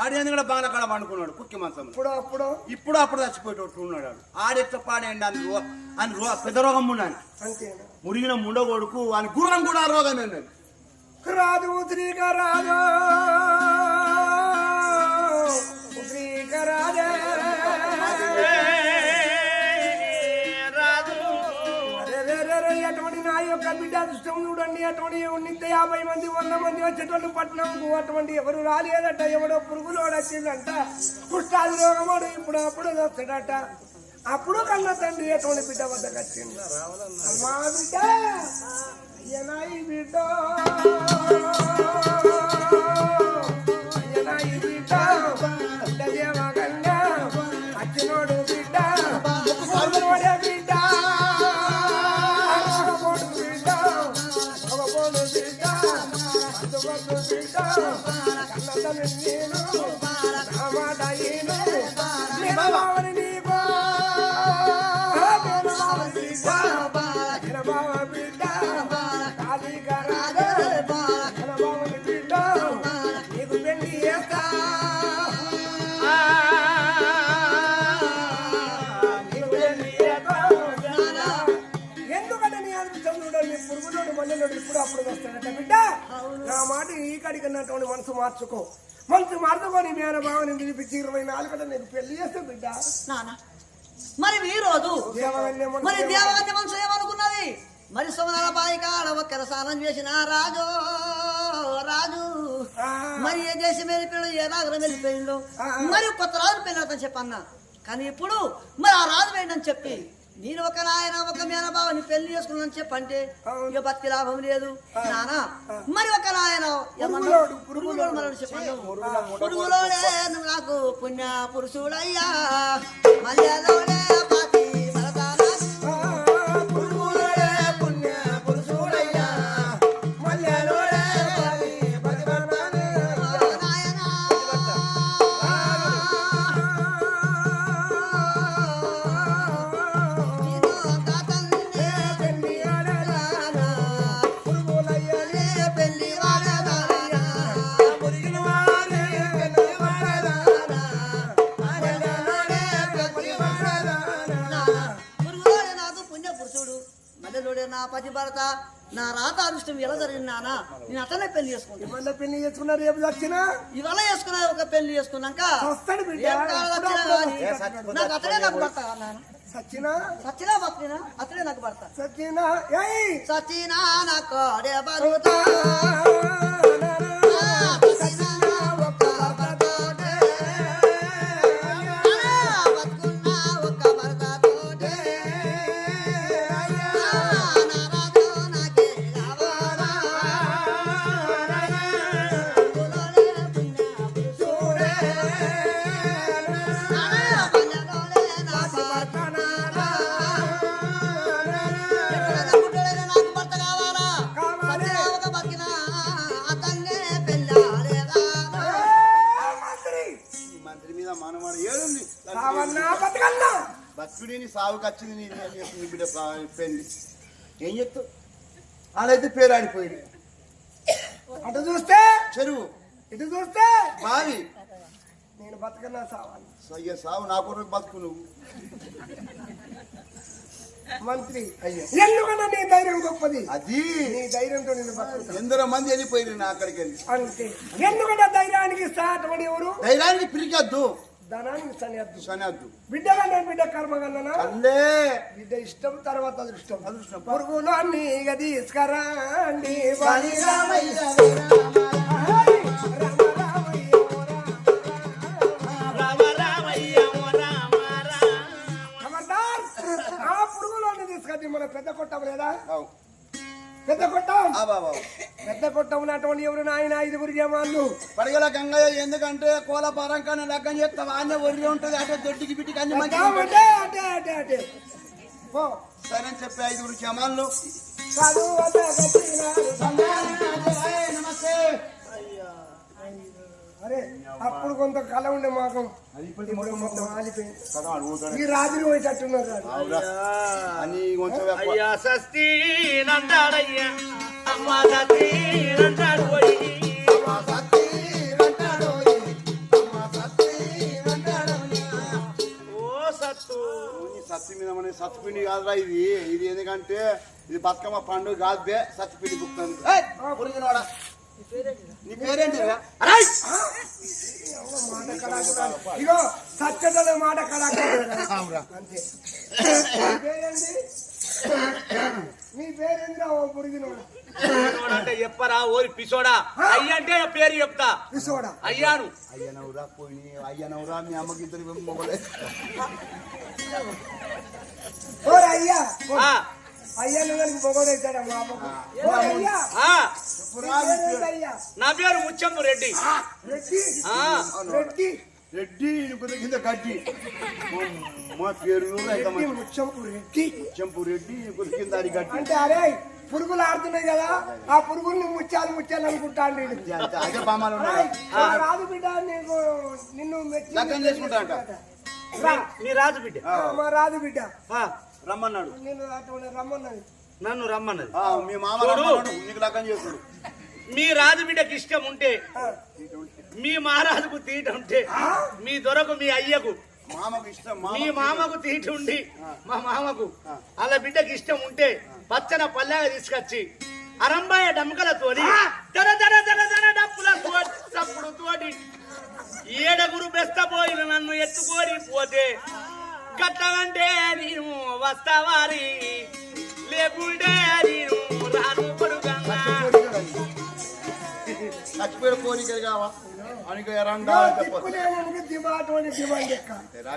ఆడు ఎందుకంటే బంగ్లా కాడ పండుకున్నాడు కుక్కి మంచం. ఇప్పుడు అప్పుడు చచ్చిపోయేటట్టు ఉన్నాడు. ఆడెట్ల పాడేయండి అని పెద్ద రోగం ఉన్నాను. మురిగిన ముండ కొడుకు అని గుర్రం కూడా ఆ రోగం ఏంటండి రాదు రాదు అటువంటి నా యొక్క బిడ్డ అదృష్టం చూడండి. అటువంటి 50 మంది 100 మంది వచ్చేటోళ్ళు పట్టణంకు అటువంటి ఎవరు రాలేదట. ఎవడో పురుగులోడు వచ్చిందంట. కుష్టాది రోగముడు ఇప్పుడు అప్పుడు వస్తాడట. అప్పుడు కన్నా తండ్రి అటువంటి బిడ్డ వద్దకు వచ్చింది. మా బిడ్డ అయ్యనాయి బిడ్డ అయ్యనాయి బిడ్డ దేవగంగా అచ్చినోడు బిడ్డ అచ్చినోడే బిడ్డ ఇప్పుడు అప్పుడు వస్తాడట. బిడ్డ నా మాట ఈ కడిగినటువంటి మనసు మార్చుకొని నేను బావని పిలిపించి 24 గంటలు నేను పెళ్లి చేస్తే బిడ్డ. మరి ఈ రోజు మరి దేవగన్య మనసు ఏమనుకున్నది? మరి సోమనాల బాయి కాడ ఒక్కర స్నానం చేసిన రాజు మరి ఏ దేశం వెళ్ళిపోయాడు, ఏ నగరం వెళ్ళిపోయిందో, మరి కొత్త రాజు పెళ్ళని చెప్పన్నా. కానీ ఇప్పుడు మరి ఆ రాజు వేయండి చెప్పి నేను ఒక నాయన ఒక మేనబావని పెళ్లి చేసుకున్నాను చెప్పంటే ఇక బతికి లాభం లేదు నానా. మరి ఒక నాయన చెప్పండి పురుగులోనే నువ్వు నాకు పుణ్య పురుషుడయ్యా మల్లెలోనే నా పతి భర్త నా రాత అదృష్టం ఎలా జరిగింది నాన్న. నేను అతనే పెళ్లి చేసుకుంటా. పెళ్లి చేసుకున్నా రేపు వచ్చినా ఇవాళ చేసుకున్నా ఒక పెళ్లి చేసుకున్నాక నాకు అతనే నాకు భర్త సచ్చినా బతికినా అతనే నాకు భర్త. సచ్చినా నాకు భర్త బతుకుడిని సాగుకు వచ్చింది బిడ్డ పెళ్లి ఏం చెప్తావు? వాళ్ళైతే పేరు ఆడిపోయింది. అటు చూస్తే చెరువు, ఇటు చూస్తే బావి. నేను బతకన్నా సావాలి. అయ్యా సావు నా కొరకు బతుకు నువ్వు. మంత్రి ఎందుకన్నా నీ ధైర్యం గొప్పది. అది నీ ధైర్యంతో నేను బతుకుతా. ఎందరో మంది వెళ్ళిపోయింది నా అక్కడికి వెళ్ళి. అంతే ఎందుకంటే ధైర్యానికి సాటపడి ఎవరు? ధైర్యానికి పిరికొద్దు, ధనానికి శనద్దు. బిడ్డగా నేను బిడ్డ కర్మగన్నా బిడ్డ ఇష్టం తర్వాత అదృష్టం. పురుగులు అన్ని తీసుకురండి ఆ పురుగులు తీసుకొచ్చి మన పెద్ద కొట్టం లేదా? పెద్ద కొట్టం ఉన్నటువంటి ఎవరు నాయన 5 జమాన్లు పడగల గంగయ్య. ఎందుకంటే కోల పరంకాన్ని లగ్గం చేస్తావా అన్న ఒరి ఉంటుంది. అటే దొడ్డికి బిడ్డికి అన్ని మంచి సరే అని చెప్పి 5 జమాన్లు. అరే అప్పుడు కొంత కళ ఉండే మాకు మొత్తం ఆలిపోయింది. ఈ రాత్రి పోయేటట్టున్నారు. అయ్యా సస్తి నంటాడయ్యా అమ్మ సస్తి నంటాడు మీద మన సత్తుపిండి కాదురా ఇది ఇది ఎందుకంటే ఇది బతుకమ్మ పండుగ కాదు బే సత్తుపిండి బుక్తాను పురిగినోడా నీ పేరేంటి ఇగో సచ్చదల మాట కళాకారు అంతే నీ పేరేంద్రా ఓ పురిగినోడా అంటే చెప్పరా ఓరి పిసోడా అయ్య అంటే పేరు చెప్తా పిసోడా అయ్యాను అయ్యనవురా పోయి అయ్యనవురా మీ అమ్మకి ఇద్దరు మొగలే ఓరే అయ్యా ఆ, అయ్యా నువ్వు పొగడైతాడా మా అమ్మకు ఓరే అయ్యా ఆ, అయ్యా నా పేరు ముచ్చంపు రెడ్డి రెడ్డి ఆ, రెడ్డి రెడ్డి కింద గడ్డి మా పేరు రెడ్డి ముచ్చంపు రెడ్డి చెంపు రెడ్డి కింద అది గడ్డి అంటే అరే పురుగులు ఆడుతున్నాయి కదా ఆ పురుగుల్ని ముచ్చాలు ముచ్చాలు అనుకుంటాను అదే బామాలు ఉన్నాడు రాదు బిడ్డ నీకు నిన్ను మెచ్చి లగ్గం చేసుకుంటా అంట మీ రాజు బిడ్డ మా రాదు బిడ్డ ఆ, రమ్మన్నాడు నేను అటువంటి రమ్మన్నది నన్ను రమ్మన్నది మీ మామ రమ్మన్నాడు నీకు లగ్గం చేసుడు మీ రాజు బిడ్డకి ఇష్టం ఉంటే మీ మహారాజుకు తీట ఉంటే మీ దొరకు మీ అయ్యకు మామకు ఇష్టం మీ మామకు తీట ఉండి మా మామకు అలా బిడ్డకి ఇష్టం ఉంటే పచ్చన పల్లెగా తీసుకొచ్చి అరంబాయ డమ్మకలతోని దర దర దర దర డప్పుల చప్పుడు తోటి ఏడగురు బెస్తపోయిన నన్ను ఎత్తుకోరి పోతే కట్టమంటే నేను వస్తావారి లేకుంటే నేను రాను పడుగంగా చచ్చిపోయిన కోరికలు కావా అనికి దిక్కులేని డిమాండ్ డిమాండ్ ఎక్క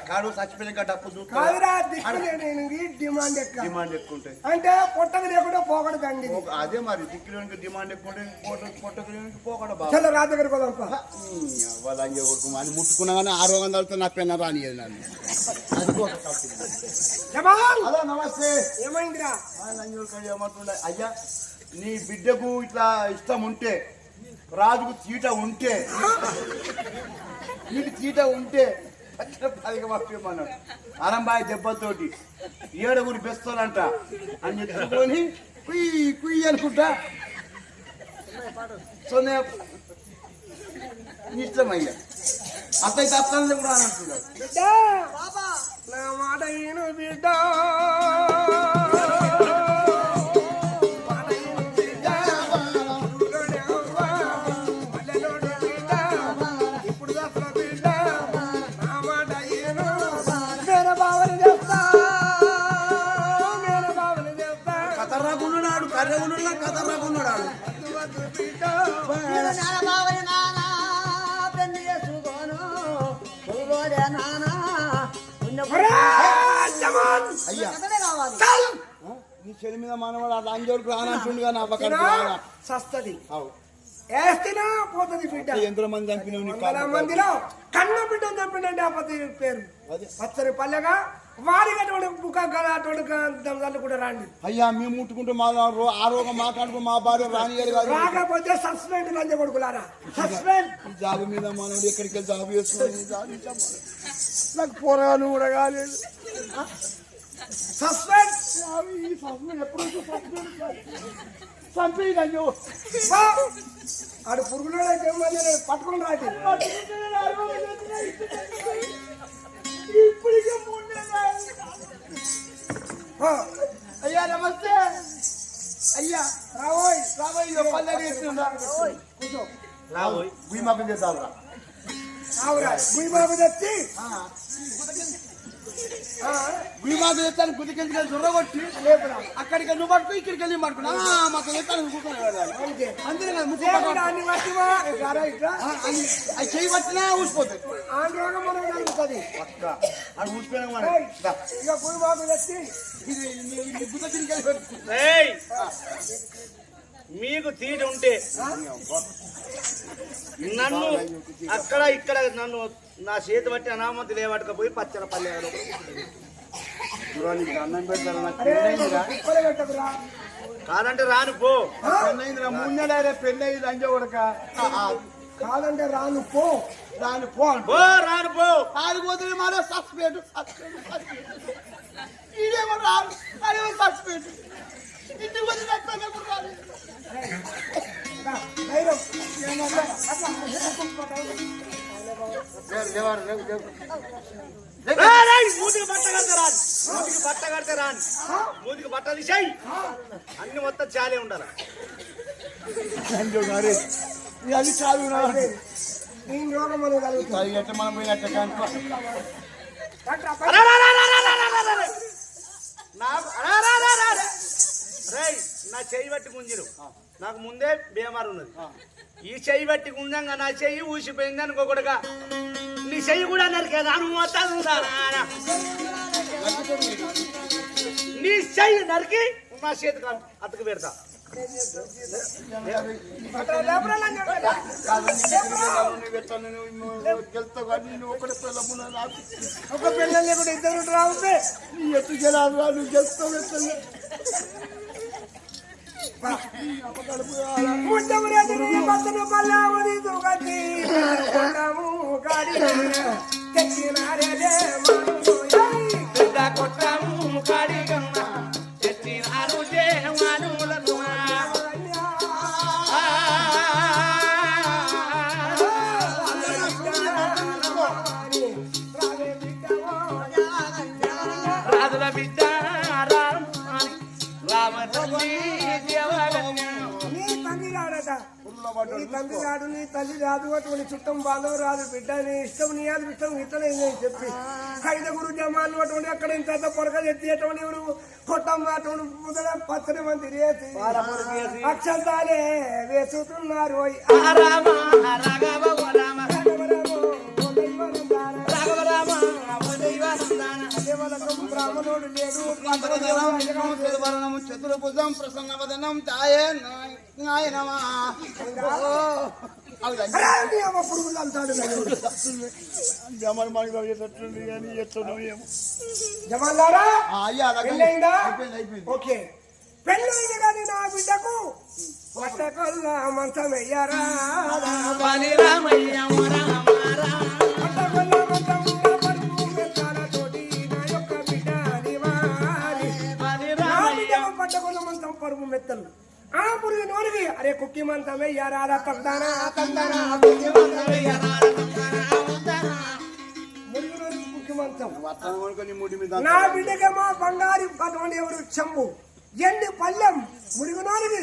కాడు చచ్చిపోయిన డప్పు కాదురా దిక్కులేని డిమాండ్ ఎక్క డిమాండ్ ఎక్కువ ఉంటాయి అంటే పొట్టది లేకుండా పోకూడదండి అదే మరి దిక్కులోనికి డిమాండ్ ఎక్కువ ఉంటాయి పొట్టకి పోకడ బాగా చల్ల రా దగ్గర పోదాంపా వాళ్ళని అని ముట్టుకున్నా కానీ ఆరోగ్యం తగ్గితే నా పెన్న రానియదు నన్ను హలో నమస్తే ఏమైందిరా ఏమంటుండే అయ్యా నీ బిడ్డకు ఇట్లా ఇష్టం ఉంటే రాజుకు తీట ఉంటే నీకు తీట ఉంటే పదిగా పంపించమన్నాడు అరంబాయి దెబ్బతోటి ఏడుగురు బెస్తోలంట అని ఎత్తుకొని కుయ్యి కుయ్యి అనుకుంటా సొన్నే ఇష్టం అయ్యా అత్తయ్య తప్పని కూడా అని అంటున్నాడు బిడ్డ నా మాట ఈను బిడ్డ కథరాకున్నాడు కర్రెగున్నా కథరాకున్నాడు అయ్యా నీ చెడి మీద మనవాడు అట్లా అంజోడుకు రానంటుండు కానీ అవ్వకడు సస్తది వేస్తేనా పోతుంది బిడ్డ ఎంతో మంది చంపినావు నీ వందల మందిలో కన్న బిడ్డను చంపిండంటే ఆ పతి పేరు పచ్చని పల్లెగా వాడికి అటువంటి బుక్క కదా అటువంటి దమ్దాలు కూడా రాండి అయ్యా మేము ముట్టుకుంటూ మా ఆరోగ్యం మాట్లాడుకో మా భార్య రానియాడు కాదు రాకపోతే సస్పెండ్ లంజ కొడుకులారా సస్పెండ్ జాబు మీద మనోడు ఎక్కడికి వెళ్ళి జాబు చేసుకుని నాకు పోరాలు కూడా కాలేదు సస్పెండ్ ఎప్పుడు చంపేయో ఆడు పురుగులో పట్టుకుని రాటి ఇప్పటికే అయ్యా నమస్తే అయ్యా రాబోయ్ రాబోయ్ కూర్చో రాబోయ్ భూమాపం చేద్దాం రావురా భూమిబాబు తెచ్చి భూమాపం చేస్తాను గుదికెళ్ళి జొర్రగొట్టి లేపురా అక్కడికి నువ్వు పట్టుకో ఇక్కడికి వెళ్ళి పట్టుకున్నా మాకు చేస్తాను అంతే అందుకే కదా ముక్కు దేవుడు అన్ని పట్టివా ఇట్లా ఇట్లా అది చేయి పట్టినా ఊసిపోతాయి ఆ రోగం మనం కలుగుతుంది పక్క అది ఊసిపోయినా ఇక భూమిబాబు తెచ్చి గుదికెళ్ళి పెట్టుకుంటా ఏయ్, మీకు తీట ఉంటే నన్ను అక్కడ ఇక్కడ నన్ను నా చేతి బట్టి అనామతి లేవట్టుకపోయి పచ్చన పల్లె అన్నం పెడతారు నాకు అరే పెళ్ళయిందిరా కుక్కలు పెట్టకురా కాదంటే రాను పో పెళ్ళయిందిరా 3 నెలలే పెళ్ళయింది అంజ ఉడక కాదంటే రాను పో దాని పో పో రాను పో ఆడిపోతుంది మరో సస్పెండ్ ఇదేమో రాదు అదేమో సస్పెండ్ ఇంటికి వచ్చి ధైర్యం అట్లా మూతికి బట్ట కడితే రాని మూతికి బట్ట కడితే రాని మూతికి బట్ట తీసాయి అన్ని మొత్తం చాలే ఉండాలి. అది చాలు ఈ రోగం అనేది కలుగుతుంది. ఎట్లా మనం పోయినట్టు నా చెయ్యి బట్టి గుంజిరు నాకు ముందే బీమారు ఉన్నది. ఈ చెయ్యి బట్టి గుంజంగా నా చెయ్యి ఊసిపోయింది అనుకోకూడగా నీ చెయ్యి కూడా నరికేదా నీ చెయ్యి నరికి నా చేతికి అతకు పెడతా. ఒక పిల్లలు లేకుండా ఇద్దరు రావుతే ఎత్తు గెలాలి నువ్వు గెలుస్తావు బతును పల్లామని దుగతి కొట్టము గాడి తెచ్చినారే కొట్టము కాడి తెచ్చినారు దేవానులను రాజుల బిడ్డ నీ తండ్రి రాడు నీ తల్లి రాదు అటువంటి చుట్టం బాధ రాదు బిడ్డ నీ ఇష్టం నీ అది ఇష్టం ఇతనే చెప్పి ఐదుగురు జమాలు అటువంటి అక్కడ ఇంత పొరక ఎత్తి అటువంటి కొట్టమ్మ అటువంటి ముదల పచ్చని మంది రేసి అక్షంతాలే వేసుతున్నారు బ్రాహ్మణుడు లేడు చతుర్భుజం ప్రసన్నవదనం తాయే నాయనమా పురుగులు అంటాడు జమాలారా పెళ్ళైందా? ఓకే పెళ్ళైంది కానీ నా బిడ్డకు పట్టకొల్ల మంచం వెయ్యారా పట్టకొల్ల మంచం తోటి నా యొక్క బిడ్డ పట్టకొల్ల మంచం పరుపు మెత్తలు ఆ పురుగు నోరికి అరే కుక్కి మంచం వెయ్యారా తందానా తందానా కుక్కి మంచం నా బిడ్డకేమో బంగారు అటువంటి ఎవరు చెంబు ఎండి పల్లెం మురుగునోరికి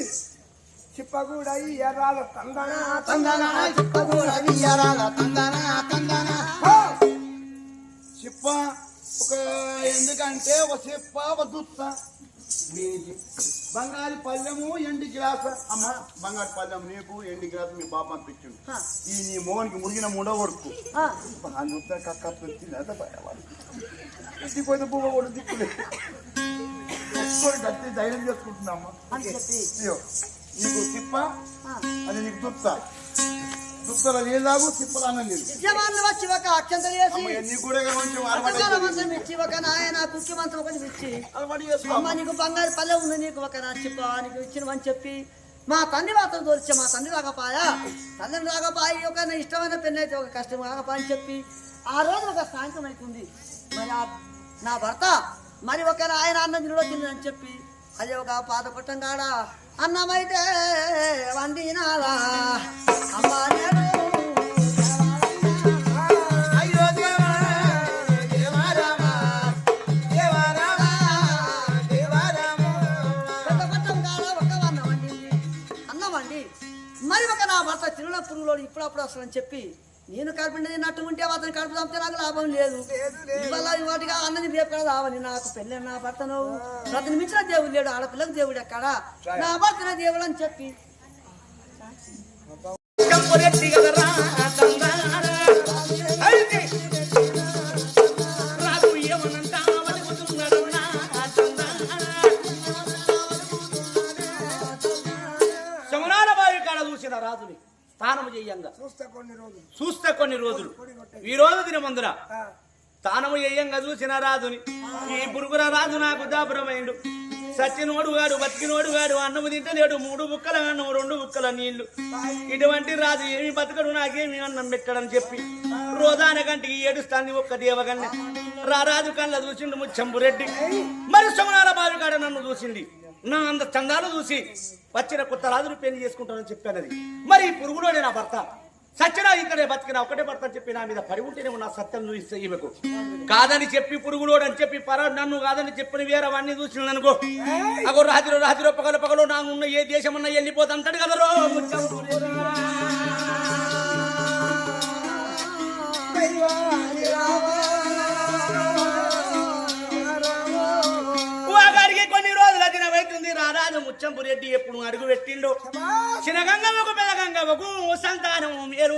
చిప్పగూడ ఎర్రాల తందనా తందనా చిప్పగూడ ఎర్రాల తందనా తందనా చిప్ప ఒక ఎందుకంటే ఒక చిప్ప ఒక దుత్త బంగారు పల్లెము ఎండి గ్లాస్ అమ్మ బంగారు పల్లెం నీకు ఎండి గ్లాస్ మీ బాబు పంపించండు ఈ నీ మోహన్కి మురిగిన ముండ కొడుకు అందుతా కక్క ఇంటిపోయిన పువ్వు కూడా దిక్కులేదు గట్టి ధైర్యం చేసుకుంటున్నామ్మా నీకు తిప్ప అది నీకు దుత్త దుత్తల నీళ్ళు తాగు తిప్పల అన్నం యజమానులు వచ్చి ఒక అక్షంతలు వేసి నీకు కూడా కొంచెం అక్షంతల మంచం ఇచ్చి ఒక నాయన కుక్కి మంచం ఒకటి ఇచ్చి అమ్మ నీకు బంగారు పల్లె ఉంది నీకు ఒక నా చిప్ప నీకు ఇచ్చినవని చెప్పి మా తండ్రి మాత్రం తోలిచ్చే మా తండ్రి రాకపోయా తండ్రిని రాకపోయి ఒక నా ఇష్టమైన పెళ్ళి అయితే ఒక కష్టం రాకపోయా అని చెప్పి ఆ రోజు ఒక సాయంత్రం అవుతుంది మరి నా భర్త మరి ఒక ఆయన అన్నం తినడం అని చెప్పి అది ఒక పాత కొట్టం కాడ అన్నమైతే వండినాలా అమ్మా మరి ఒక నా భర్త తిరుణ పురుగులో ఇప్పుడప్పుడు వస్తుందని చెప్పి నేను కడుపుండేది నట్టు ఉంటే అతను కడుపు చంపితే నాకు లాభం లేదు ఇవాళ వాటిగా అన్నది రేపు కదా రావని నాకు పెళ్ళి నా భర్తను అతను మించిన దేవుడు లేడు ఆడపిల్లకు దేవుడు ఎక్కడ నా భర్తన దేవుడు అని చెప్పి చూసిన రాజుని తానము చెయ్యంగా చూస్తే కొన్ని రోజులు ఈ రోజు దినమందున తానము చెయ్యంగా చూసిన రాజుని ఈ పురుగుల రాజు నాకు దాపురమైండు సచ్చినోడు గాడు బతికినోడు గాడు అన్నము తింటలేడు 3 బుక్కల అన్నము 2 బుక్కల నీళ్లు ఇటువంటి రాజు ఏమి బతకడు నాకేమి అన్నం పెట్టడని చెప్పి రోజాన గంటికి ఏడుస్తాంది ఒక్క దేవగన్న రారాజు కళ్ళ చూసిండు ముచ్చంబురెడ్డి మరి సోమనాల బావి కాడ నన్ను చూసింది నా అంత చందాలు చూసి వచ్చిన కొత్త రాజును పెళ్లి చేసుకుంటానని చెప్పానది మరి ఈ పురుగులోనే నా భర్త సత్యనా ఇక్కడే బతికినా ఒకటే భర్త అని చెప్పి నా మీద పడి ఉంటేనేమో నా సత్యం చూపిస్తే ఈమెకు కాదని చెప్పి పురుగులోడు అని చెప్పి నన్ను కాదని చెప్పిన వేరేవన్నీ చూసిన అనుకో అగో రాత్రి పగలు నాకు ఉన్న ఏ దేశమన్నా వెళ్ళిపోతాంటాడు కదరో వాగారికి కొన్ని రోజుల దినమైతుంది రారాజు ముచ్చంపురెడ్డి ఎప్పుడు అడుగు పెట్టిండు చిన్నగంగమ్మకు పెదగంగమ్మకు సంతానం మేరు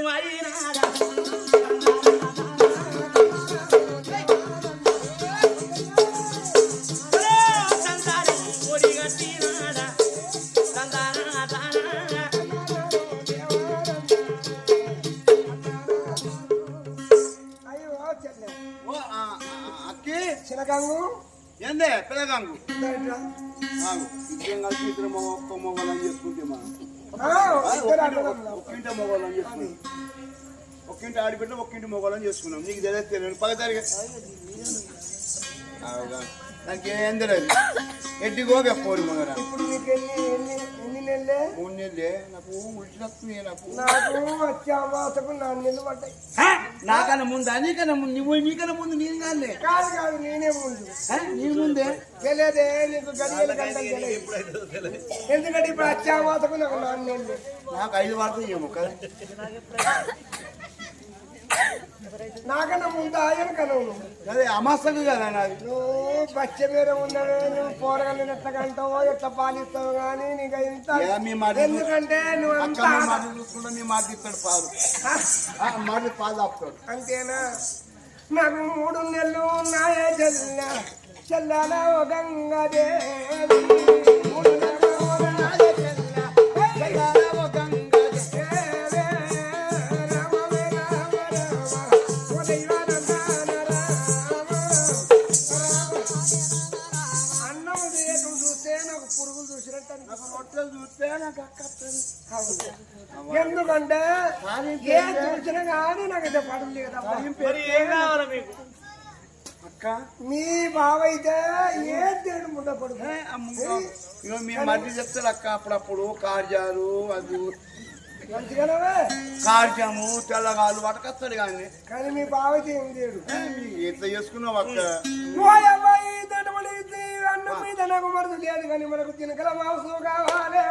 అక్కి చిన్నగంగు ఏందే పెదగంగు ఇద్దరం కలిసి ఇద్దరు ఒక్క మొగలని చేసుకుంటే మనం ఒక్కింటి మొగలని చేసుకున్నాం ఒక్కింటి ఆడిపెట్టిన ఒక్కింటి మొగలని చేసుకున్నాం నీకు తెలియదు 10 తారీఖు దానికి ఏం తెలియదు ఎడ్డిగోగా పోరు మొగరా ఇప్పుడు నీకు ఎన్ని నెలలే 3 నెలలే నాకు ఉల్చినస్తున్నాయి నాకు వచ్చే అమాసకు 4 నెలలు పడ్డాయి నాకన్నా ముందా నీకన్నా ముందు నువ్వు నీకన్నా ముందు నేను కాదులే కాదు నేనే ముందు నేను ముందే తెలియదే నీకు గడియలు గంటలు తెలియదు ఎందుకంటే ఇప్పుడు వచ్చే అమాసకు నాకు 4 నెలలు నాకు 5 పడుతుంది ఏమో కదా నాకన్నా ముందు ఆయన కనవు అదే అమాసకు కదా నాది నువ్వు పచ్చ మీద ఉన్నాడు నువ్వు పోరగాళ్ళని ఎట్లా కంటావో ఎట్లా పాలిస్తావు కానీ నీకు ఇంత ఎందుకంటే నువ్వు అంతా చూసుకుంటా నీ మాట ఇస్తాడు పాలు పాలు ఆపుతాడు అంతేనా నాకు 3 నెలలు ఉన్నాయే చెల్లాల ఓ గంగాదేవి 3 నెలలు ఉన్నాయే చెల్లాల ఓ గంగాదేవి ఎందుకంటే ఏ చూసినా కానీ నాకు అయితే పడలేదు కదా అక్క మీ బావ అయితే ఏ దేవుడు ముండ పడుతుంది మీ మధ్య చెప్తాడు అక్క అప్పుడప్పుడు కార్యాలు అది మంచిగానే కార్యము తెల్లగాలు పట్టుకొస్తాడు కానీ మీ బావ అయితే ఏం చేయడు ఎట్లా చేసుకున్నావు అక్క అన్నం మీద నాకు మరదు లేదు కానీ మనకు తినగల మాంసం కావాలి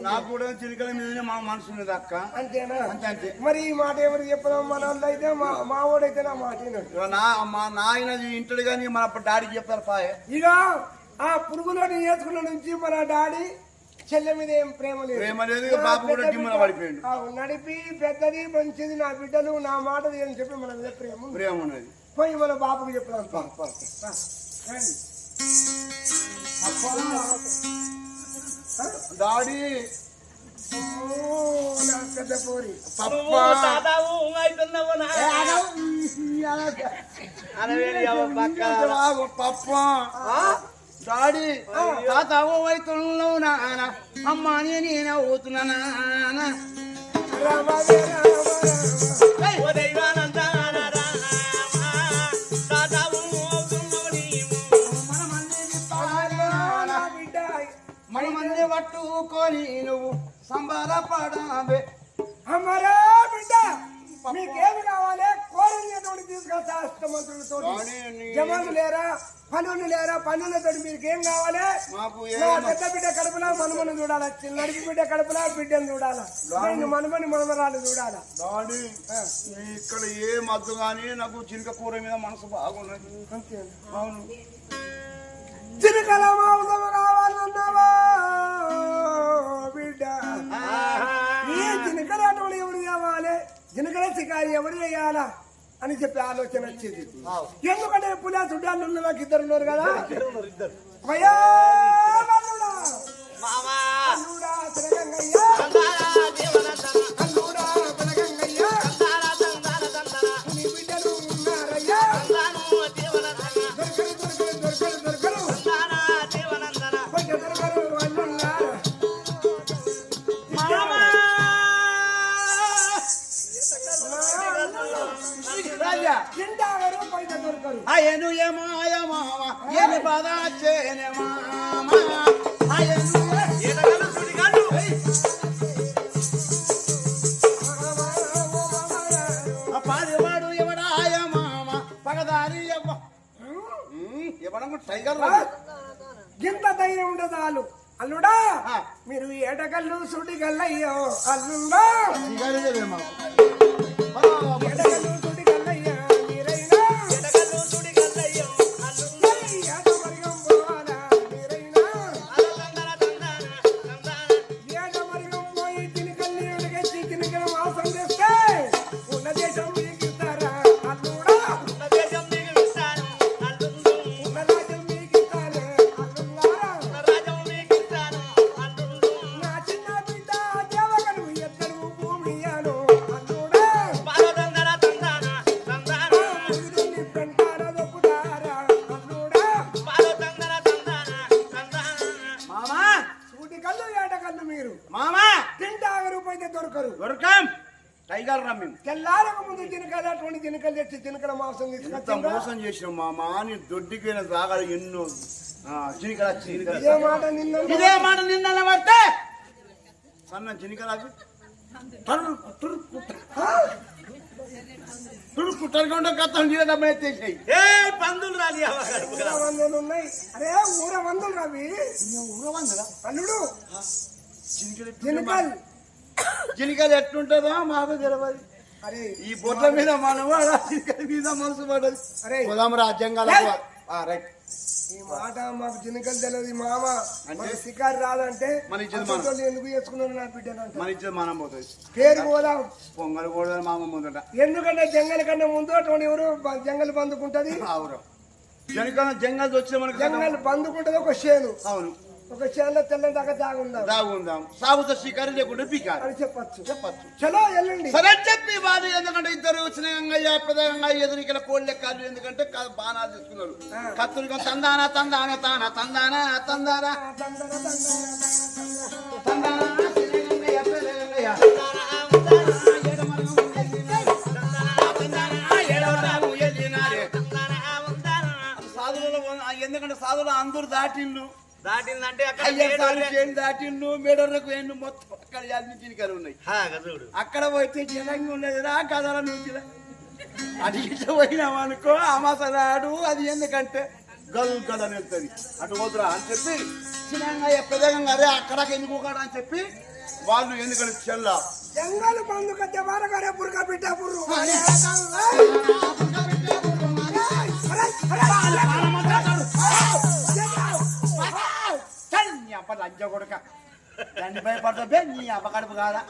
నాకు కూడా చిలుకల మీదనే మా మనసు ఉన్నది అక్క అంతేనా అంతే మరి ఈ మాట ఎవరు చెప్పడం మన వాళ్ళు అయితే మా వాడైతే నా మాట మా నాయన ఇంటడు కానీ మన డాడీకి చెప్తారు పాయ ఇక ఆ పురుగులోని చేసుకున్న నుంచి మన డాడీ చెల్లె మీద ఏం ప్రేమ లేదు బాబు కూడా డిమ్మల పడిపోయాడు నడిపి పెద్దది మంచిది నా బిడ్డలు నా మాట అని చెప్పి మన మీద ప్రేమ ఉన్నది పోయి మన బాబుకు చెప్తాం డాడీ నా పెద్ద పోరి పప్ప డాడీ తాత అవుతున్నావు నాన్న అమ్మ నేను అవుతున్నా నాన్న మన మంది పట్టుకొని నువ్వు సంబరపడావే అమ్మరా బిడ్డ మీకేమి కావాలి కోరినటువంటి తీసుకొస్తా అష్టమంతులతో జమాలు లేరా పనులు లేరా పనులతో మీకేం కావాలి పెద్ద బిడ్డ కడుపులా మనమని చూడాలా నడిపి బిడ్డ కడుపులా బిడ్డను చూడాలా మనమని మనమరాలు చూడాలా డాడీ ఇక్కడ ఏ మద్దు కానీ నాకు చిలుక కూర మీద మనసు బాగున్నది అవును చిలుకల మాంసం కావాలన్నావా బిడ్డ ఈ చిలుకల అటువంటి ఎవరు కావాలి చిలుకల శికారి ఎవరు చేయాలా అని చెప్పి ఆలోచన వచ్చేది ఎందుకంటే పులా చుట్టాలు ఉన్న నాకు 2 ఉన్నారు కదా భయా ఆయను ఏమాయ మామ ఏమి బాధ చేనే మామ ఆయను ఎడగలు సుడిగాలు పాడివాడు ఎవడాయ మామ పగదారి ఎవడం టైగర్ ఇంత ధైర్యం ఉండదు వాళ్ళు అల్లుడా మీరు ఎడగల్లు సుడిగల్లయ్యో అల్లుండా ఎడగల్లు సుడిగల్లయ్యా మీరైనా ఎడగల్లు సుడిగల్లయ్యో అల్లుండా ఏడమరిగం పోవాలా మీరైనా ఏడమరిగం పోయి తినకల్ని ఎడగెచ్చి తినకల వాసం చేస్తే ఉన్న దేశం మీకు ఇస్తారా అల్లుడా ఉన్న దేశం మీకు ఇస్తాను అల్లుండు ఉన్న రాజ్యం మీకు ఇస్తారా అల్లుండారా ఉన్న రాజ్యం మీకు ఇస్తాను అల్లుండు నా చిన్న బిడ్డ దేవగను ఎత్తడు భూమియాను అల్లుడా బాలదందర తందాన తందాన ఉరుని పెంటార దొక్కుతారా అల్లుడా బాలదందర తందాన తందాన మామా సూటి కళ్ళు ఏడకళ్ళు మీరు మామా తింటాగ రూపాయితే దొరకరు దొరకం టైగర్ రమ్మి తెల్లారక ముందు తినకలు అటువంటి తినకలు తెచ్చి తినకల మాంసం ఎంత తీసుకొచ్చిండ్రా? మోసం చేసిన మామా నీ దొడ్డికైన సాగలు ఎన్నో చినికల ఇదే మాట నిన్న ఇదే మాట నిన్న పడితే సన్న చినికలకు తుడుకు తరగకుండా కథం నీళ్ళ డబ్బు ఎత్తేసాయి ఏ పందులు రాలి ఊర వందలు ఉన్నాయి అరే ఊర వందలు రవి అల్లుడు తినకలు చినికలు ఎట్లుంటుందో మాకు తెలియదు అరే ఈ బొట్ల మీద మనం చినికల మీద మనసు పడదు అరే పోదాం రాజ్యాంగాల రైట్ ఈ మాట మాకు చిన్నకలు తెలియదు మామ అంటే? మన శికారు రాదంటే మన ఇచ్చేది అసలు వాళ్ళు ఎందుకు చేసుకున్నారు నా బిడ్డనంట మన ఇచ్చేది మనం పోతుంది పేరు పోదాం పొంగల్ కూడా మామ ముందట ఎందుకంటే జంగల్ కన్నా ముందు అటువంటి ఎవరు జంగల్ బందుకుంటది అవును జనకన్నా జంగల్ వచ్చిన మనకి జంగల్ బందుకుంటది ఒక చేను అవును ఒక చేనులో తెల్లని దాకా దాగుందాం దాగుందాం సాగుతో షికారు లేకుండా పీకారు అని చెప్పచ్చు చెప్పచ్చు చలో వెళ్ళండి సరే చెప్పి బాధ ఎందుకంటే ఇద్దరు వచ్చిన గంగయ్య పెద్దగంగా ఎదురికల కోళ్ళ కాళ్ళు ఎందుకంటే బాణాలు తీసుకున్నారు కత్తులు తందాన తందాన తాన తందాన తందాన తందాన చిన్నగంగయ్య, పెద్దగంగయ్య. ఎడమరాము ఎల్లినారే. సాధువుల ఎందుకంటే సాధువులు అందరూ దాటిండు దాటిందంటే చేను దాటిండు మేడర్లకు వేయండు మొత్తం అక్కడ అన్ని చినికలు ఉన్నాయి చూడు అక్కడ పోతే జనంగా ఉన్నది రా కథల నుంచి అది ఇట్లా పోయినామనుకో అమాసనాడు అది ఎందుకంటే గల్ గల్ అని వెళ్తుంది అటు పోతురా అని చెప్పి చిన్నగా పెద్దగా అరే అక్కడకి ఎందుకు కాడ అని చెప్పి వాళ్ళు ఎందుకంటే చెల్ల జంగల్ బందుకతే వారగారే బుర్గా బిడ్డ బుర్రు లంచ కొడుక దాన్ని భయపడతా నీ అప్పకడుపు కాదా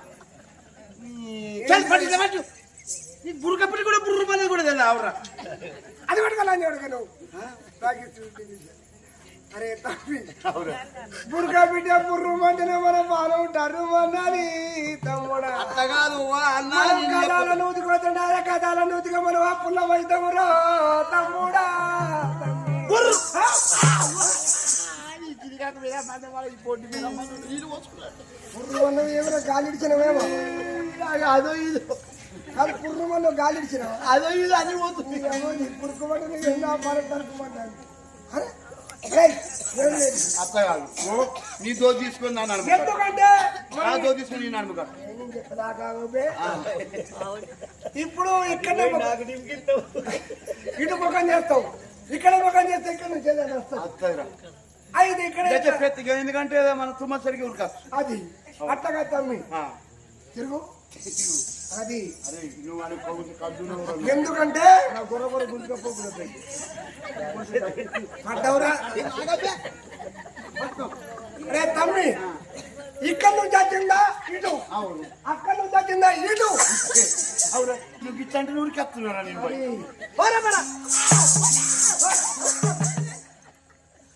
నీ బుర్ర కప్పటి కూడా బుర్ర పని కూడా తెలియదు ఆవురా అది పట్టుకోవాలని అడగను అరే తప్పి బుర్గా బిడ్డ బుర్రు మంటనే మన బాగా ఉంటారు అన్నది తమ్ముడా అట్లా కాదు కథాల నూతికొచ్చిన కథాల నూతిగా మనం ఆ పుల్ల వైద్యమురా తమ్ముడా పుర్రు మనం ఏమైనా గాలిడిచినవేమో అదో ఇది అది పుర్రు మనం గాలిడిచినావా అదో ఇది అని పోతుంది పురుకుమంటే ఎన్నో పాలన తరుకుమంటాను అట్లా కాదు నీ దో తీసుకొని నన్ను అనుకో ఎందుకంటే నా దో తీసుకొని నేను అనుకో ఇప్పుడు ఇక్కడ ఇటు ముఖం చేస్తావు ఇక్కడ ముఖం చేస్తే ఇక్కడ నుంచి ఏదైనా వస్తుంది అత్తరా అయితే ఇక్కడ ఎందుకంటే మన తుమ్మసరికి ఉరకాలి అది అట్టగా తమ్మి తిరుగు అది అరే నువ్వు అని కద్దు ఎందుకంటే నా గొర్ర గొర్ర గుంజుకపోతుంది పడ్డవురా రే తమ్మి ఇక్కడ నుంచి వచ్చిందా ఇటు అవును అక్కడ నుంచి వచ్చిందా ఇటు అవును నువ్వు ఇచ్చంటే నువ్వు ఉరికెత్తున్నారా నేను పోయి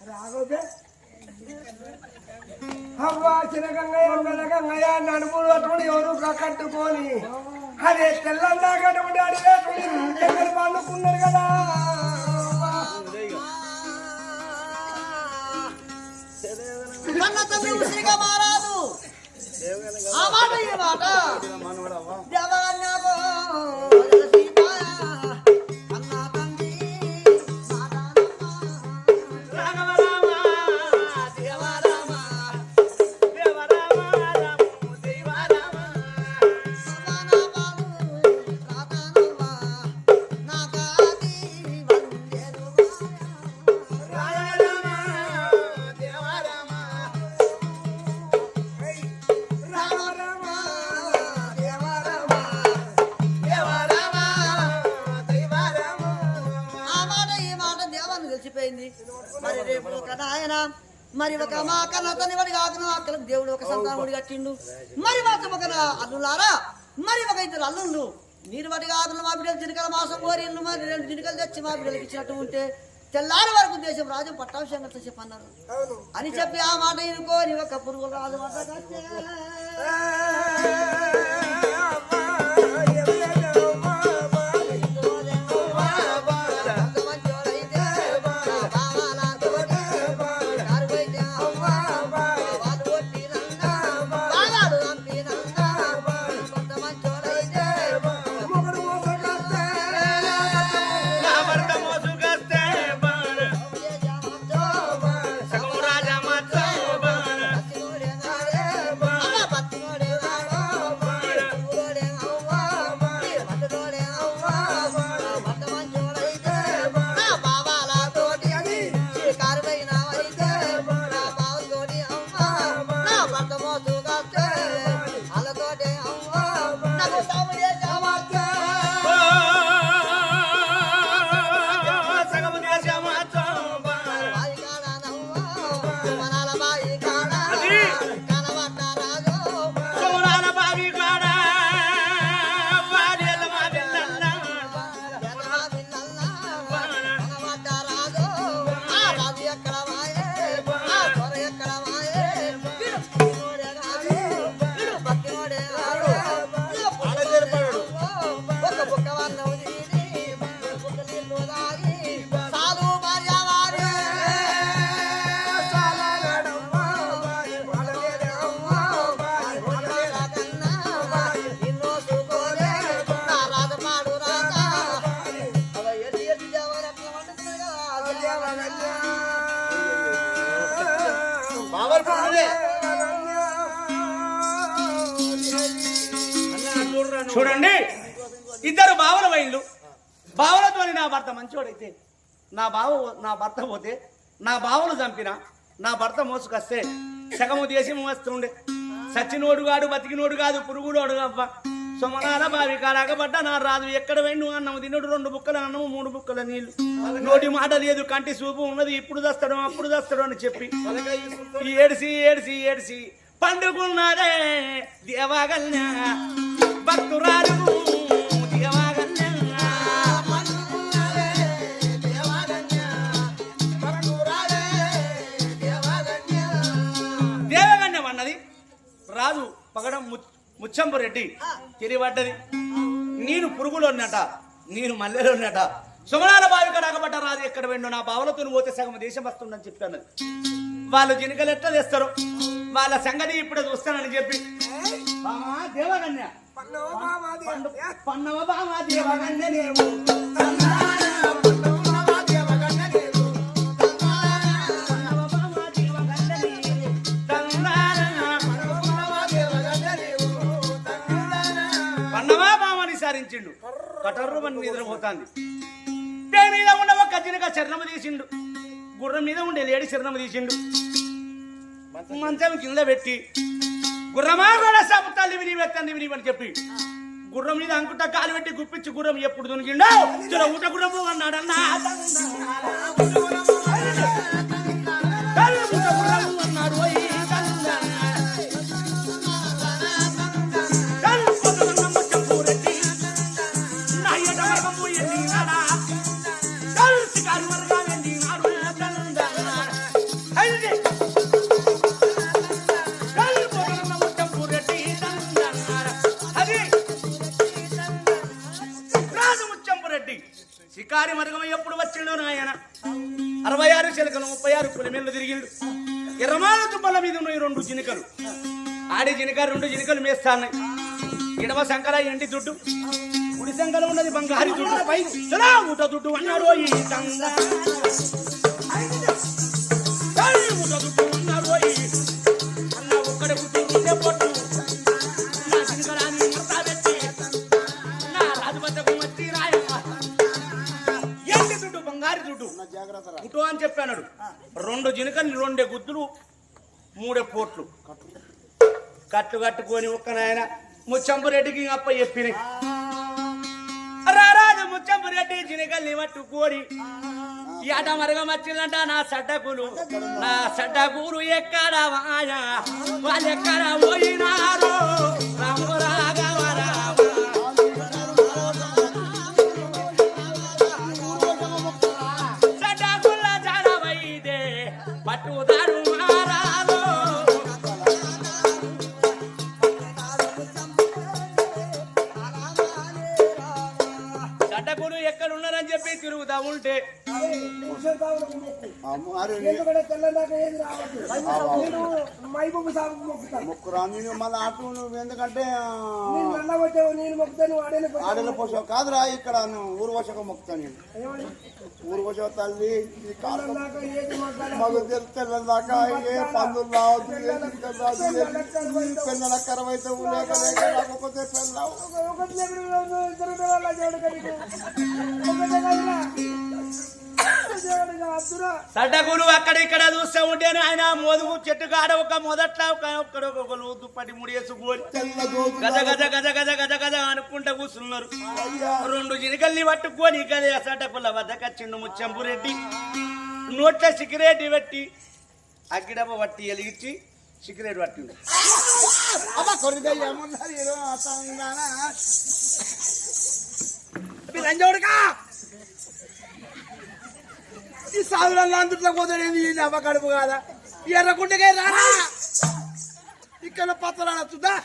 రాఘోబే అవ్వా చిరగంగయ్య పెదగంగయ్య నడుములు అటువంటి ఎవరు కట్టుకొని అదే తెల్లందా కట్టుకుంటే అడిగేటువంటి జంగలు పండుకున్నారు కదా కన్న తండ్రి ఉసిరిగా మారాదు ఆ మాట ఈ మాట దేవగన్యాకో సీతాయ అన్న తండ్రి అని తెలిసిపోయింది. మరి రేపు ఒక నాయన మరి ఒక మా కన్నా అతని వాడి కాకుండా అక్కలకు దేవుడు ఒక సంతానముడి కట్టిండు. మరి మాత్రం ఒక అల్లులారా మరి ఒక ఇద్దరు అల్లుళ్ళు మీరు వాటి కాకుండా మా బిడ్డలు జినకల మాసం కోరిళ్ళు మరి 2 జినకలు తెచ్చి మా బిడ్డలకు ఇచ్చినట్టు ఉంటే తెల్లారి వరకు దేశం రాజు పట్టాభిషేకంతో చెప్పన్నారు అని చెప్పి ఆ మాట ఇనుకోని ఒక పురుగు రాజు చూడండి ఇద్దరు బావల వైండ్లు బావలతో నా భర్త మంచోడైతే నా భర్త పోతే నా బావలు చంపిన నా భర్త మోసుకొస్తే సగము దేశం వస్తుండే సచ్చినోడుగాడు బతికినోడు కాదు పురుగుడోడు అవ్వ సొమనాల బావి కాడగబడ్డ నా రాజు ఎక్కడ వెండు అన్నము తినడు 2 బుక్కల అన్నము 3 బుక్కల నీళ్లు నోటి మాట లేదు కంటి చూపు ఉన్నది ఇప్పుడు దస్తాడు అప్పుడు దస్తాడు అని చెప్పి ఏడిసి ఏడిసి ఏడిసి పండుకున్నారే దేవాగల్య భక్తురాలు దేవగన్యం అన్నది రాజు పగడం ముచ్చంపు రెడ్డి తిరిగిపడ్డది నేను పురుగులోన్నట నేను మల్లెలోన్నట సుమనాల బావి కడగబడ్డ రాజు ఎక్కడ వెండు నా బావలతో పోతే సగం దేశం వస్తుందని చెప్పాను వాళ్ళు జినకలు ఎట్లా తెస్తారు వాళ్ళ సంగతి ఇప్పుడు చూస్తానని చెప్పి దేవగన్య పన్నవ బామా దేవగన్య పన్నవా బామని సారించిండు కటర్రు మన నిద్రపోతాంది పే మీద ఉండే ఒక జినక చరణము తీసిండు గుర్రం మీద ఉండే లేడి చరణము తీసిండు మంచం కింద పెట్టి గుర్రమా కూడా సముతాలు విని అని చెప్పి గుర్రం మీద అంకుట కాలు పెట్టి గుప్పించి గుర్రం ఎప్పుడు దునికిండో ఊట గుర్రము అన్నాడన్నా శికారి మరుగమ ఎప్పుడు వచ్చిండు నాయన 66 చిలకలు 36 పులిమేళ్ళు తిరిగిండు ఎర్రమాల తుప్పల మీద ఉన్నాయి 2 జినకలు ఆడి జినక 2 జినకలు మేస్తాన్నాయి ఇడవ సంకల ఎండి దుడ్డు కుడి సంకల ఉన్నది బంగారి దుడ్డు పై ఊట దుడ్డు అన్నాడు ఈ దుడ్డు అన్నాడు అన్న ఒక్కడే పుట్టి పొట్టు నా జినకరాని మొత్తా పెట్టి నా రాజు వద్దకు వచ్చి రాయమ్మ బంగారి దుడ్డు పుట్టు అని చెప్పాడు 2 జినకలు 2 గుద్దులు 3 పోట్లు కట్టు కట్టుకొని ఒక్క నాయన ముచ్చంపురెడ్డికి అప్ప చెప్పిన రారాజు ముచ్చంపురెడ్డి జినకల్ని పట్టుకొని ఏట మరగమచ్చిందంట నా సడ్డకూరు ఎక్కడ వాయా వాళ్ళెక్కడ పోయినారు రాము రాఘవ రామ సడ్డకుల్ల జడవైదే పట్టుదారు మారాలో సడ్డకులు ఎక్కడ ఉన్నారని చెప్పి తిరుగుతా ఉంటే మొక్కురా నేను మళ్ళీ అటు నువ్వు ఎందుకంటే నేను మొక్కుతాను ఆడల పోషక కాదురా ఇక్కడ నువ్వు ఊరు పోషక మొక్కుతా నేను ఊరు పోషక తల్లి మగ తెల్లదాకా ఏ పందులు రావద్దు పిల్లల కరవైతే లేక లేక రాకపోతే పెళ్ళావు సడ్డకులు అక్కడ ఇక్కడ చూస్తూ ఉంటేనే ఆయన మోదుగు చెట్టు కాడ ఒక మొదట్లో ఒక దుప్పటి ముడియేసుకొని గజ గజ గజ గజ గజ గజ అనుకుంటా కూర్చున్నారు 2 జినికల్ని పట్టుకొని గదే సడ్డకుల వద్దకొచ్చిండు ముచ్చంపురెడ్డి నోట్ల సిగరెట్ పెట్టి అగ్గిడబ్బ పట్టి వెలిగించి సిగరెట్ పట్టిండు రంజోడుగా ఈ సాధువులలో అందుట్లో పోతాడేంది అవ్వ కడుపు కాదా ఎర్రకుంటగా రారా ఇక్కడ పత్రాలు వస్తుందా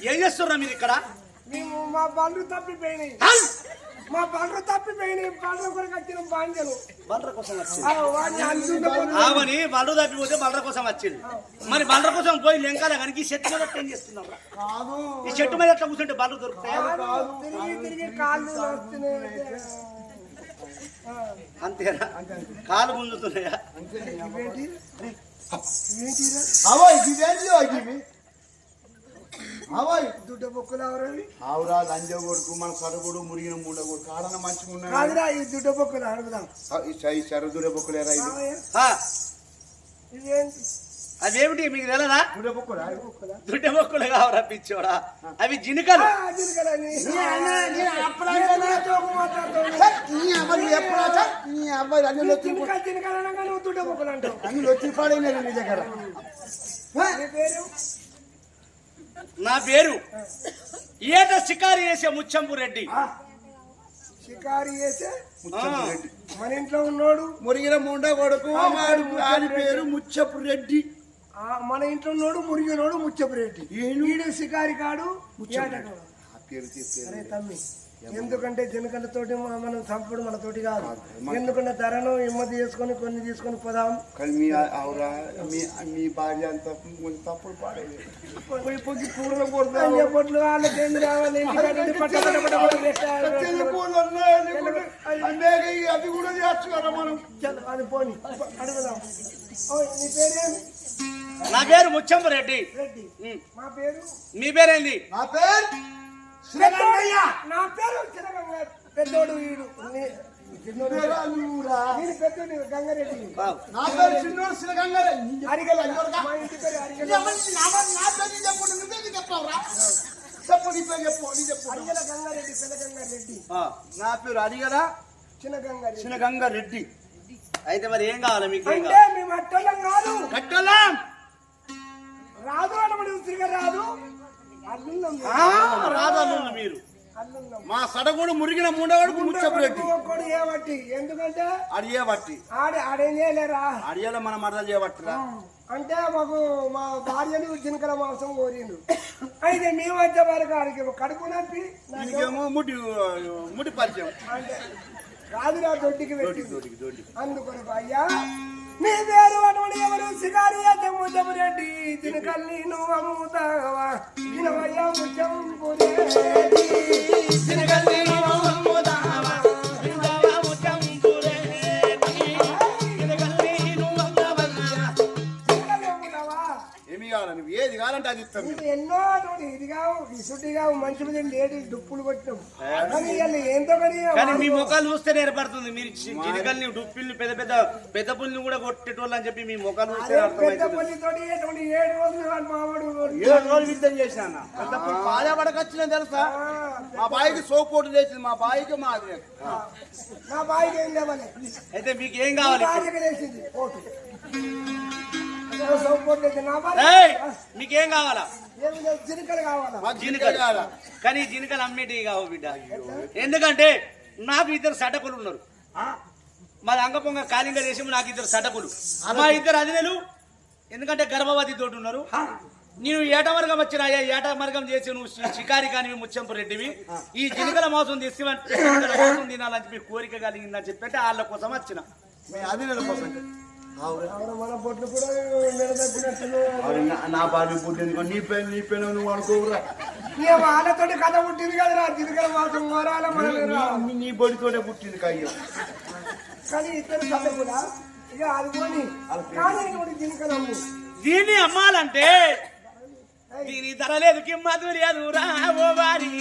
ఏం చేస్తున్నా మీరు ఇక్కడ మేము మా బండ్లు తప్పిపోయినాయి బండ్లు కొరకు వచ్చిన బాంజలు బండ్ర కోసం వచ్చింది వాడిని అంటుంటే ఆవని బండ్రు తప్పిపోతే బండ్ర కోసం వచ్చింది మరి బండ్ర కోసం పోయి లెంకాల కనుక ఈ చెట్టు మీద ఏం చేస్తున్నారు ఈ చెట్టు మీద ఎట్లా కూర్చుంటే బండ్లు దొరుకుతాయి తిరిగి కాళ్ళు వస్తున్నాయి అంతేనా కాలు గుంజుతున్నాయా దుడ్డ బొక్కులు ఎవరవి ఆవురా లంజ కొడుకు మన కడుగుడు మురిగిన మూడ కొడుకు ఆడన మంచిగా ఉన్నాయి కాదురా ఈ దుడ్డ బొక్కులు అడుగుదాం శరదుడ బొక్కులేరా ఇది ఇదేంటి అదేమిటి మీకు తెలదా దుడ బొక్కురా దుడ్డ మొక్కులు కావరా పిచ్చోడా అవి జినుకలు దుడ్డ బొక్కులు అంటావు అందులో వచ్చి పాడైనా నీ దగ్గర నా పేరు ఏట షికారి చేసే ముచ్చంపు రెడ్డి షికారి చేసే మన ఇంట్లో ఉన్నాడు మురిగిన ముండ కొడుకు ఆయన పేరు ముచ్చపు రెడ్డి మన ఇంట్లో ఉన్నాడు మురిగినోడు ముచ్చపు రెడ్డి వీడు షికారి కాడు అరే తమ్మి ఎందుకంటే జనకలతోటి మనం చంపుడు మనతోటి కాదు ఎందుకంటే ధరను ఇమ్మతి చేసుకొని కొన్ని తీసుకొని పోదాం మీ భార్య అంత తప్పుడు పాడేది పొట్లు వాళ్ళకి ఏంది రావాలి అది కూడా చేస్తున్నారా మనం అది పోని అడుగుదాం నీ పేరేమి నా పేరు ముచ్చంపు రెడ్డి మా పేరు మీ పేరేంది నా పేరు నా పేరు పెద్దోడు వీడు పెద్దోడు గంగారెడ్డి నా పేరు చిన్నోడు శ్రీగంగారెడ్డి అరిగల మా ఇంటి పేరు అరిగల చెప్పు నీ పేరు చెప్పు నీ చెప్పు అరిగల గంగారెడ్డి పెద్ద గంగారెడ్డి నా పేరు అడిగరా చిన్న గంగారెడ్డి చిన్న గంగారెడ్డి అయితే మరి ఏం కావాలి మీకు అంటే మేము అట్టలం కాదు కట్టలం రాదు అనబడి ఉసిరిగా రాదు అల్లున్నాం రాదన్ను మీరు మా సడగుడు మురిగిన ముండవాడు ముచ్చపు రెడ్డి ఏబట్టి ఎందుకంటే అడియబట్టి ఆడేం చేయలేరా అడియాల మన మరదలు చేయబట్టిరా అంటే మాకు మా భార్యని జినకల మాంసం కోరిండు అయితే మేము వచ్చే వారికి ఆడికి కడుపు నొప్పి దీనికేమో ముడి పరిచయం అంటే కాదురా దొడ్డికి పెట్టి అందుకొరకు అయ్యా నీ పేరు అటువంటి ఎవరు సిగారి ముచ్చపు రెడ్డి జినకల్ని నువ్వు అమ్ముతావా తినవయ్యా ముచ్చంపు రెడ్డి జినకల్ని నువ్వు అమ్ముతావా ముచ్చంపు రెడ్డి జినకల్ని నువ్వు అమ్ముతావా ఏమి కావాలి నువ్వు ఏది కావాలంటే అది ఇస్తాం ఎన్నో ఇదిగా ఇసుటిగా మంచి మంచి మీద లేడీ డుప్పులు కొట్టినాం కానీ ఇవాళ ఏంతో కానీ మీ ముఖాలు చూస్తేనే ఏర్పడుతుంది మీరు జినికల్ని డుప్పిల్ని పెద్ద పుల్ని కూడా కొట్టేటోళ్ళు అని చెప్పి మీ ముఖాలు చూస్తే పెద్ద అర్థమవుతుంది పల్లితోటి 7 రోజులు వాడు మావాడు 7 రోజులు యుద్ధం చేసిన బాధపడకొచ్చిన తెలుసా మా బాయికి సోపోటు లేచింది మా బాయికి మాది నా బాయికి ఏం లేవాలి అయితే మీకు ఏం కావాలి బాధ్యత లేచింది ఓటు సౌపోటు లేదు నా ఏయ్, మీకేం కావాలా ఏమి లేదు చిరుకలు కావాలా మా జినికలు కానీ జినికలు అమ్మేటివి కావు బిడ్డ ఎందుకంటే నాకు 2 సటకులు ఉన్నారు మాది అంగపొంగ కాలింగ దేశం నాకు 2 సటకులు మా 2 అదినలు ఎందుకంటే గర్భవతి తోటి ఉన్నారు నేను ఏటమర్గం వచ్చిన ఏటమర్గం చేసి నువ్వు షికారి కానివి ముచ్చంపు రెడ్డివి ఈ జినికల మాంసం తీసుకుంటే మాంసం తినాలని చెప్పి కోరిక కలిగిందని చెప్పంటే వాళ్ళ కోసం వచ్చిన అది నెల కోసం మన బొట్లు కూడా నిలదప్పినట్టు నా బావి పుట్టింది నీ పెను నువ్వు అనుకోవురా వాళ్ళతోటి కథ పుట్టింది కదరా జిరికల మాసం మరాల నీ బొడితోనే పుట్టింది కయ్య కానీ 2 కథ కూడా ఇక అది పోని కానీ జిరికలమ్ము దీన్ని అమ్మాలంటే దీని ధర లేదు కిమ్మతు లేదు రా ఓ వారి